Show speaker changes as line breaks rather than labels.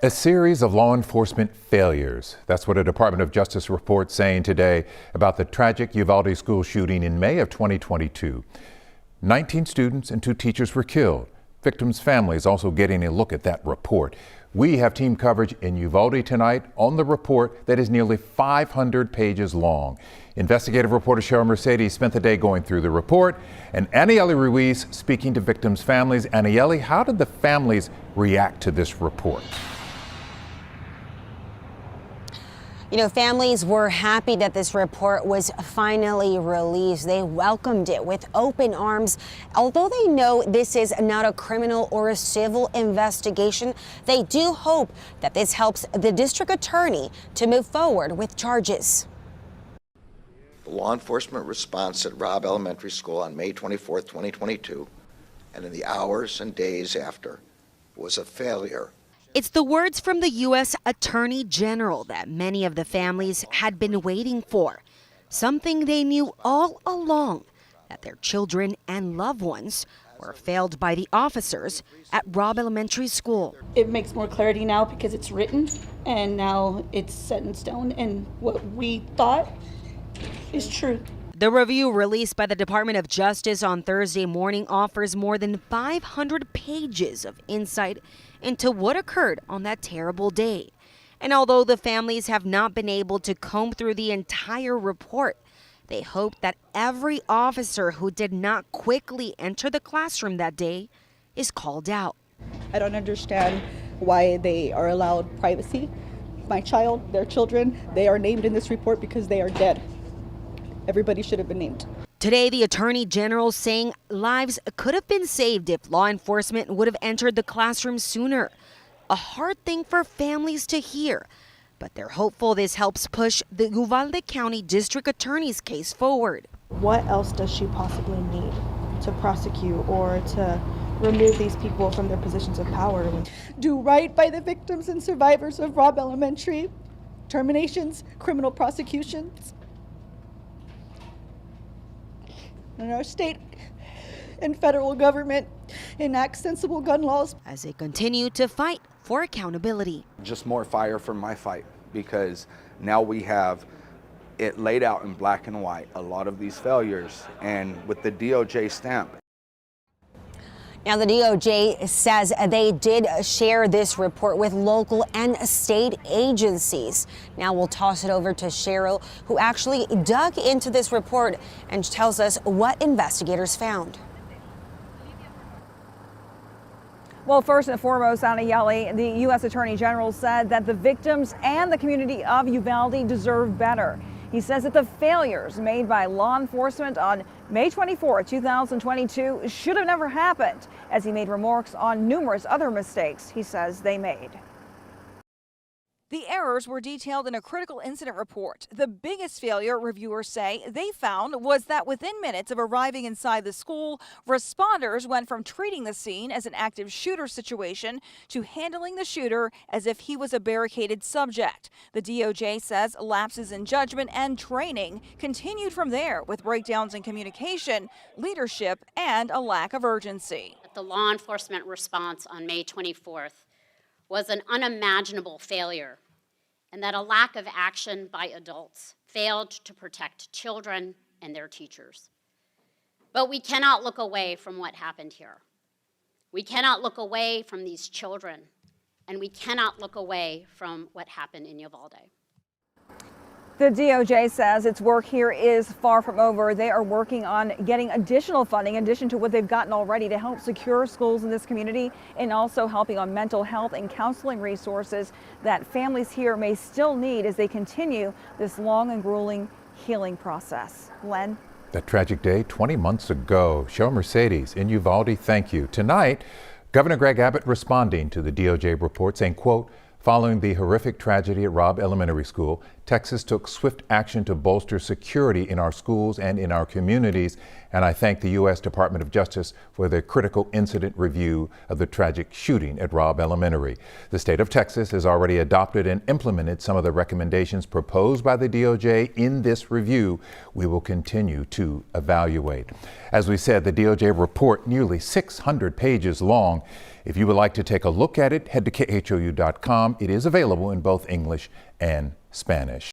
A series of law enforcement failures. That's what a Department of Justice report saying today about the tragic Uvalde school shooting in May of 2022. 19 students and 2 teachers were killed. Victims' families also getting a look at that report. We have team coverage in Uvalde tonight on the report that is nearly 500 pages long. Investigative reporter Cheryl Mercedes spent the day going through the report, and Anieli Ruiz speaking to victims' families. Anieli, how did the families react to this report?
You know, families were happy that this report was finally released. They welcomed it with open arms. Although they know this is not a criminal or a civil investigation, they do hope that this helps the district attorney to move forward with charges.
The law enforcement response at Robb Elementary School on May 24, 2022, and in the hours and days after, was a failure.
It's the words from the U.S. Attorney General that many of the families had been waiting for. Something they knew all along, that their children and loved ones were failed by the officers at Robb Elementary School.
It makes more clarity now because it's written and now it's set in stone, and what we thought is true.
The review released by the Department of Justice on Thursday morning offers more than 500 pages of insight into what occurred on that terrible day. And although the families have not been able to comb through the entire report, they hope that every officer who did not quickly enter the classroom that day is called out.
I don't understand why they are allowed privacy. My child, their children, they are named in this report because they are dead. Everybody should have been named.
Today, the Attorney General saying lives could have been saved if law enforcement would have entered the classroom sooner. A hard thing for families to hear, but they're hopeful this helps push the Uvalde County District Attorney's case forward.
What else does she possibly need to prosecute or to remove these people from their positions of power?
Do right by the victims and survivors of Robb Elementary. Terminations, criminal prosecutions. And our state and federal government enact sensible gun laws.
As they continue to fight for accountability.
Just more fire for my fight, because now we have it laid out in black and white, a lot of these failures, and with the DOJ stamp.
Now, the DOJ says they did share this report with local and state agencies. Now we'll toss it over to Cheryl, who actually dug into this report and tells us what investigators found.
Well, first and foremost, Anieli, the U.S. Attorney General said that the victims and the community of Uvalde deserve better. He says that the failures made by law enforcement on May 24, 2022 should have never happened, as he made remarks on numerous other mistakes he says they made.
The errors were detailed in a critical incident report. The biggest failure, reviewers say, they found was that within minutes of arriving inside the school, responders went from treating the scene as an active shooter situation to handling the shooter as if he was a barricaded subject. The DOJ says lapses in judgment and training continued from there, with breakdowns in communication, leadership, and a lack of urgency.
The law enforcement response on May 24th was an unimaginable failure, and that a lack of action by adults failed to protect children and their teachers. But we cannot look away from what happened here. We cannot look away from these children, and we cannot look away from what happened in Uvalde.
The DOJ says its work here is far from over. They are working on getting additional funding in addition to what they've gotten already to help secure schools in this community, and also helping on mental health and counseling resources that families here may still need as they continue this long and grueling healing process. Len?
That tragic day 20 months ago. Cheryl Mercedes in Uvalde, thank you. Tonight, Governor Greg Abbott responding to the DOJ report saying, quote, following the horrific tragedy at Robb Elementary School, Texas took swift action to bolster security in our schools and in our communities, and I thank the U.S. Department of Justice for their critical incident review of the tragic shooting at Robb Elementary. The state of Texas has already adopted and implemented some of the recommendations proposed by the DOJ in this review. We will continue to evaluate. As we said, the DOJ report nearly 600 pages long. If you would like to take a look at it, head to khou.com. It is available in both English and Spanish.